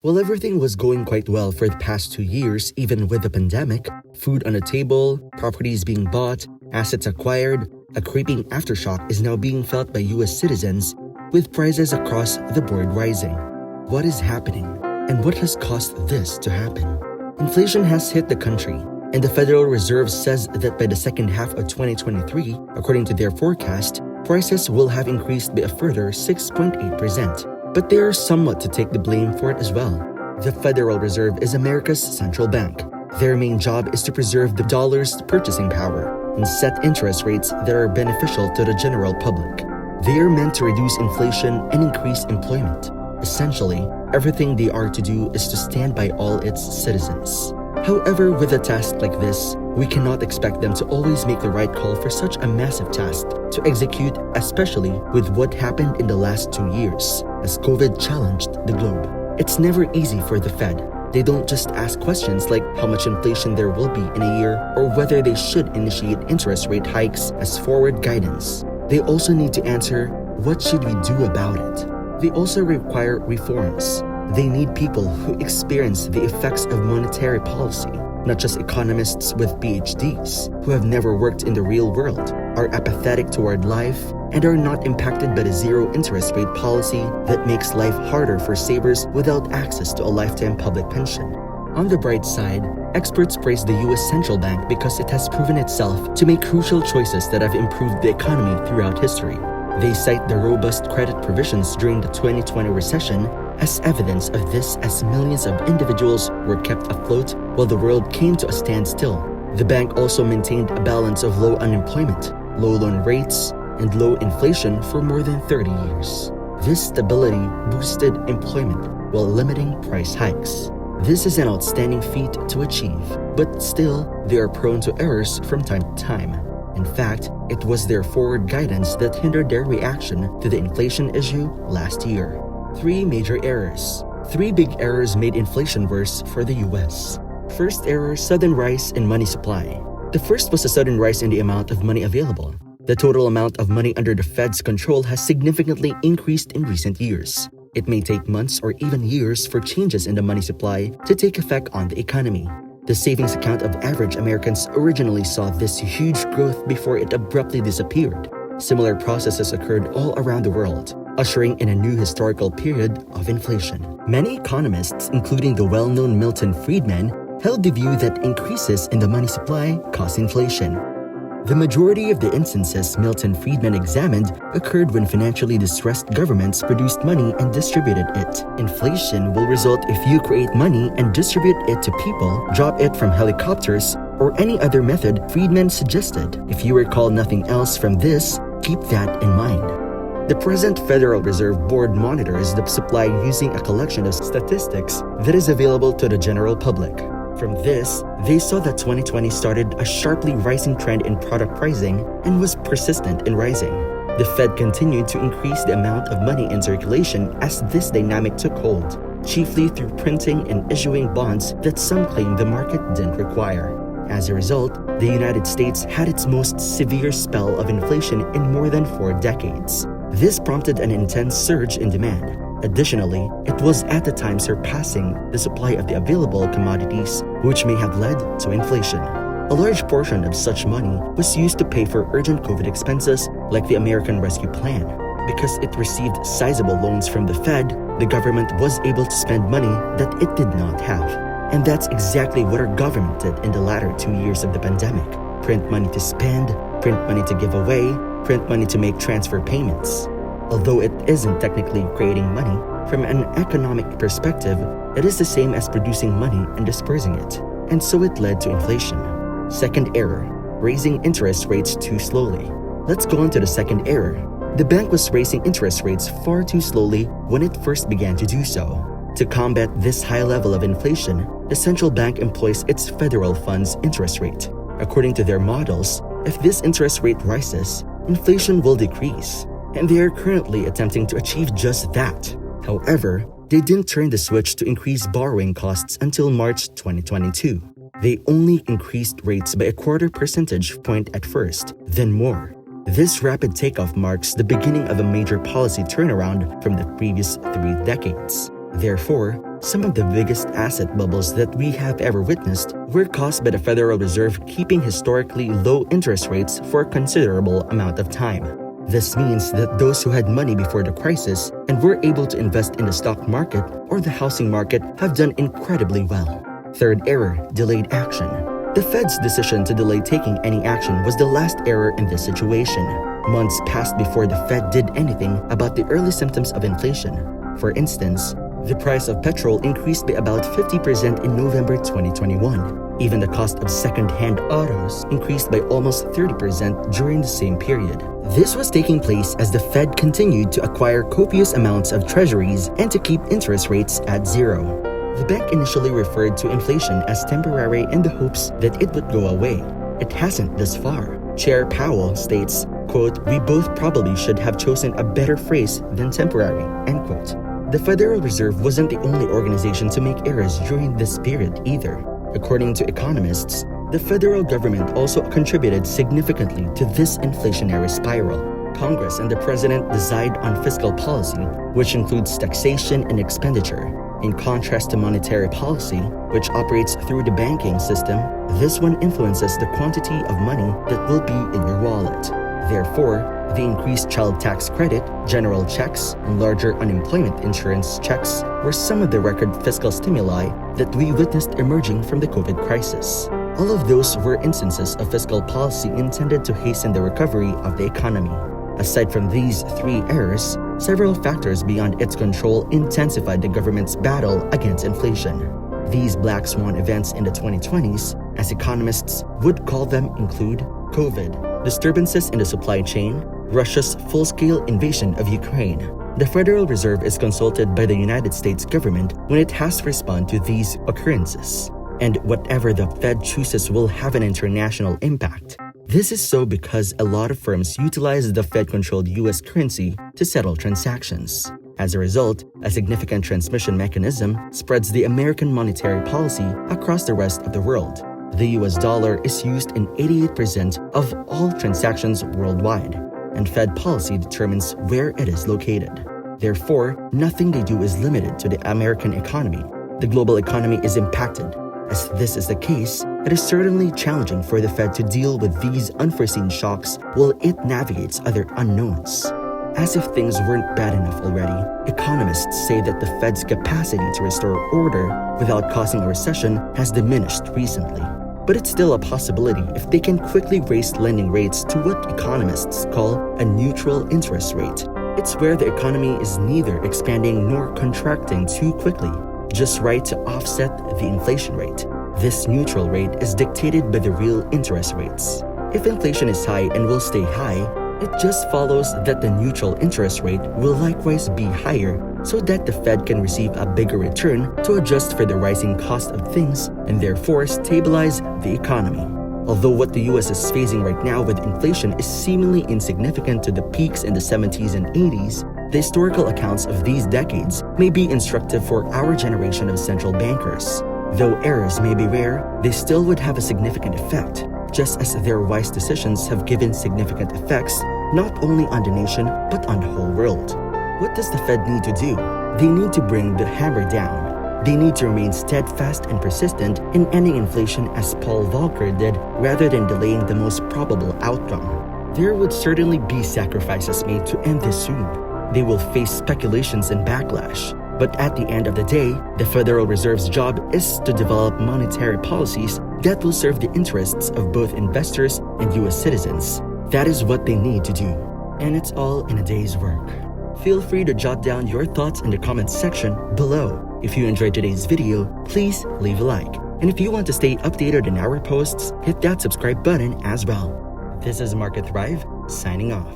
While everything was going quite well for the past 2 years, even with the pandemic, food on the table, properties being bought, assets acquired, a creeping aftershock is now being felt by US citizens, with prices across the board rising. What is happening, and what has caused this to happen? Inflation has hit the country, and the Federal Reserve says that by the second half of 2023, according to their forecast, prices will have increased by a further 6.8%. But they are somewhat to take the blame for it as well. The Federal Reserve is America's central bank. Their main job is to preserve the dollar's purchasing power and set interest rates that are beneficial to the general public. They are meant to reduce inflation and increase employment. Essentially, everything they are to do is to stand by all its citizens. However, with a task like this, we cannot expect them to always make the right call for such a massive task to execute, especially with what happened in the last 2 years, as COVID challenged the globe. It's never easy for the Fed. They don't just ask questions like how much inflation there will be in a year or whether they should initiate interest rate hikes as forward guidance. They also need to answer, what should we do about it? They also require reforms. They need people who experience the effects of monetary policy, not just economists with PhDs who have never worked in the real world, are apathetic toward life, and are not impacted by the zero interest rate policy that makes life harder for savers without access to a lifetime public pension. On the bright side, experts praise the US central bank because it has proven itself to make crucial choices that have improved the economy throughout history. They cite the robust credit provisions during the 2020 recession as evidence of this, as millions of individuals were kept afloat while the world came to a standstill. The bank also maintained a balance of low unemployment, low loan rates, and low inflation for more than 30 years. This stability boosted employment while limiting price hikes. This is an outstanding feat to achieve, but still, they are prone to errors from time to time. In fact, it was their forward guidance that hindered their reaction to the inflation issue last year. 3 major errors. 3 big errors made inflation worse for the US. First error, sudden rise in money supply. The first was a sudden rise in the amount of money available. The total amount of money under the Fed's control has significantly increased in recent years. It may take months or even years for changes in the money supply to take effect on the economy. The savings account of average Americans originally saw this huge growth before it abruptly disappeared. Similar processes occurred all around the world, ushering in a new historical period of inflation. Many economists, including the well-known Milton Friedman, held the view that increases in the money supply cause inflation. The majority of the instances Milton Friedman examined occurred when financially distressed governments produced money and distributed it. Inflation will result if you create money and distribute it to people, drop it from helicopters, or any other method Friedman suggested. If you recall nothing else from this, keep that in mind. The present Federal Reserve Board monitors the supply using a collection of statistics that is available to the general public. From this, they saw that 2020 started a sharply rising trend in product pricing and was persistent in rising. The Fed continued to increase the amount of money in circulation as this dynamic took hold, chiefly through printing and issuing bonds that some claim the market didn't require. As a result, the United States had its most severe spell of inflation in more than 4 decades. This prompted an intense surge in demand. Additionally, it was at the time surpassing the supply of the available commodities, which may have led to inflation. A large portion of such money was used to pay for urgent COVID expenses like the American Rescue Plan. Because it received sizable loans from the Fed, the government was able to spend money that it did not have. And that's exactly what our government did in the latter 2 years of the pandemic. Print money to spend, print money to give away, print money to make transfer payments. Although it isn't technically creating money, from an economic perspective, it is the same as producing money and dispersing it, and so it led to inflation. Second error, raising interest rates too slowly. Let's go on to the second error. The bank was raising interest rates far too slowly when it first began to do so. To combat this high level of inflation, the central bank employs its federal funds interest rate. According to their models, if this interest rate rises, inflation will decrease. And they are currently attempting to achieve just that. However, they didn't turn the switch to increase borrowing costs until March 2022. They only increased rates by a 1/4 percentage point at first, then more. This rapid takeoff marks the beginning of a major policy turnaround from the previous 3 decades. Therefore, some of the biggest asset bubbles that we have ever witnessed were caused by the Federal Reserve keeping historically low interest rates for a considerable amount of time. This means that those who had money before the crisis and were able to invest in the stock market or the housing market have done incredibly well. Third error, delayed action. The Fed's decision to delay taking any action was the last error in this situation. Months passed before the Fed did anything about the early symptoms of inflation. For instance, the price of petrol increased by about 50% in November 2021. Even the cost of second-hand autos increased by almost 30% during the same period. This was taking place as the Fed continued to acquire copious amounts of treasuries and to keep interest rates at zero. The bank initially referred to inflation as temporary in the hopes that it would go away. It hasn't thus far. Chair Powell states, quote, "We both probably should have chosen a better phrase than temporary," end quote. The Federal Reserve wasn't the only organization to make errors during this period either. According to economists, the federal government also contributed significantly to this inflationary spiral. Congress and the President decide on fiscal policy, which includes taxation and expenditure. In contrast to monetary policy, which operates through the banking system, this one influences the quantity of money that will be in your wallet. Therefore, the increased child tax credit, general checks, and larger unemployment insurance checks were some of the record fiscal stimuli that we witnessed emerging from the COVID crisis. All of those were instances of fiscal policy intended to hasten the recovery of the economy. Aside from these three errors, several factors beyond its control intensified the government's battle against inflation. These black swan events in the 2020s, as economists would call them, include COVID, disturbances in the supply chain, Russia's full-scale invasion of Ukraine. The Federal Reserve is consulted by the United States government when it has to respond to these occurrences. And whatever the Fed chooses will have an international impact. This is so because a lot of firms utilize the Fed-controlled US currency to settle transactions. As a result, a significant transmission mechanism spreads the American monetary policy across the rest of the world. The US dollar is used in 88% of all transactions worldwide, and Fed policy determines where it is located. Therefore, nothing they do is limited to the American economy. The global economy is impacted. As this is the case, it is certainly challenging for the Fed to deal with these unforeseen shocks while it navigates other unknowns. As if things weren't bad enough already, economists say that the Fed's capacity to restore order without causing a recession has diminished recently. But it's still a possibility if they can quickly raise lending rates to what economists call a neutral interest rate. It's where the economy is neither expanding nor contracting too quickly, just right to offset the inflation rate. This neutral rate is dictated by the real interest rates. If inflation is high and will stay high, it just follows that the neutral interest rate will likewise be higher so that the Fed can receive a bigger return to adjust for the rising cost of things and therefore stabilize the economy. Although what the US is facing right now with inflation is seemingly insignificant to the peaks in the 70s and 80s, the historical accounts of these decades may be instructive for our generation of central bankers. Though errors may be rare, they still would have a significant effect, just as their wise decisions have given significant effects not only on the nation but on the whole world. What does the Fed need to do? They need to bring the hammer down. They need to remain steadfast and persistent in ending inflation as Paul Volcker did rather than delaying the most probable outcome. There would certainly be sacrifices made to end this soon. They will face speculations and backlash. But at the end of the day, the Federal Reserve's job is to develop monetary policies that will serve the interests of both investors and US citizens. That is what they need to do. And it's all in a day's work. Feel free to jot down your thoughts in the comments section below. If you enjoyed today's video, please leave a like. And if you want to stay updated on our posts, hit that subscribe button as well. This is Market Thrive, signing off.